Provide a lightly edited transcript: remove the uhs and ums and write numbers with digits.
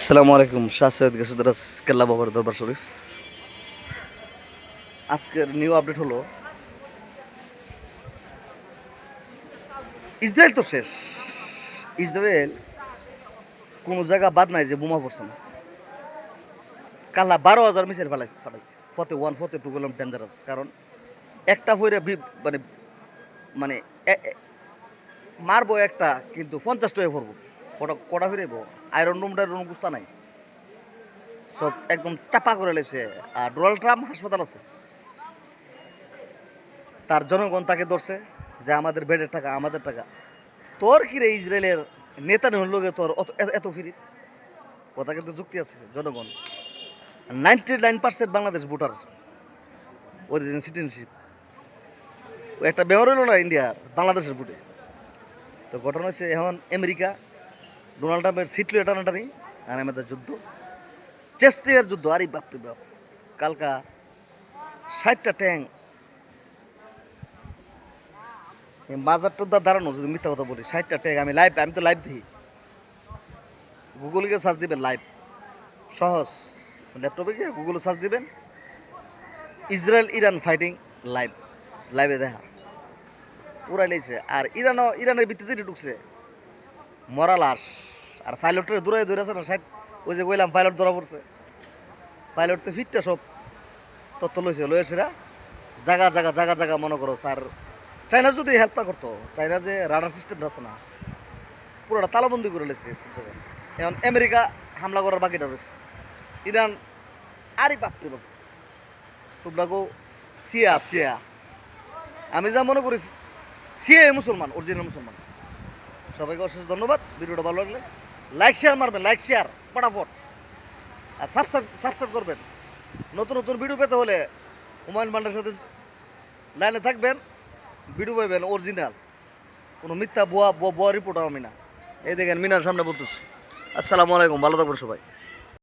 আসসালামু আলাইকুম। শাহ সৈয়দ গেসুদরাজ কেল্লা বাবার দরবার শরীফ। আজকের নিউ আপডেট হলো ইসরায়েল তো শেষ। ইসরায়েল কোনো জায়গা বাদ নাই যে বোমা পড়ছে না। কাল্লা 12,000 মিসাইল ফাটাইছে। ফতে ওয়ান ফতে টু গেলাম ডেঞ্জারাস, কারণ একটা হইরে মানে মানে মারবো একটা, কিন্তু 50টা হয়ে পড়বো। কটা হইরেব আয়রন রুম বুঝতা নাই, সব একদম চাপা করে লেছে। আর ডোনাল্ড ট্রাম্প হাসপাতাল আছে, তার জনগণ তাকে ধরছে যে আমাদের বেডের টাকা আমাদের টাকা। তোর কি রে ইসরায়েলের নেতা নেওয়ার লোকে তোর এত ফিরি? কথা কিন্তু যুক্তি আছে। জনগণ 99% বাংলাদেশ ভোটার, ওদের সিটিজেনশিপ। ও একটা ব্যবহার হলো না ইন্ডিয়ার বাংলাদেশের ভোটে। তো ঘটনা হচ্ছে এখন আমেরিকা ডোনাল্ড ট্রাম্পের সিট লিয়ে টানাটানি, আর আমাদের যুদ্ধ চেস্তিয়ার যুদ্ধ। আরে বাপরে বাপ, কালকা 60টা ট্যাঙ্ক বাজার টোদ্দার দাঁড়ানো, যদি মিথ্যা কথা বলি। 60টা ট্যাঙ্ক, আমি তো লাইভ দিই, গুগলে গিয়ে সার্চ দিবেন লাইভ, সহজ। ল্যাপটপে গিয়ে গুগলে সার্চ দিবেন ইসরায়েল ইরান ফাইটিং লাইভ, লাইভে দেখা পুরাই লেগেছে। আর ইরানের ভিত্তি যেটি ঢুকছে মরা লাশ, আর পাইলটের দূরে ধরে আছে না 60। ওই যে বললাম পাইলট ধরা পড়ছে, পাইলটতে ফিটটা সব তথ্য লইছে সেটা জায়গা জায়গা জায়গা জায়গা মনে করো। স্যার চাইনা যদি হেল্প না করতো, চাইনা যে রাডার সিস্টেমটা আছে না, পুরোটা তালাবন্দি করে লেছে। এখন আমেরিকা হামলা করার বাকিটা রয়েছে। ইরান আরে বাপরে বাপ, তোমরাকেও সিয়া সিয়া, আমি যা মনে করি সিয়া মুসলমান, অরিজিনাল মুসলমান। সবাইকে অশেষ ধন্যবাদ। ভিডিওটা ভালো লাগলে লাইক শেয়ার মারবেন, লাইক শেয়ার ফটাফট। আর সাবস্ক্রাইব করবেন। নতুন নতুন ভিডিও পেতে হলে হুমায়ুন বান্ডার সাথে লাইনে থাকবেন, ভিডিও পাইবেন অরিজিনাল, কোনো মিথ্যা ভুয়া রিপোর্টার আমি না। এই দেখেন মিনার সামনে বলতেছি। আসসালামু আলাইকুম, ভালো থাকবেন সবাই।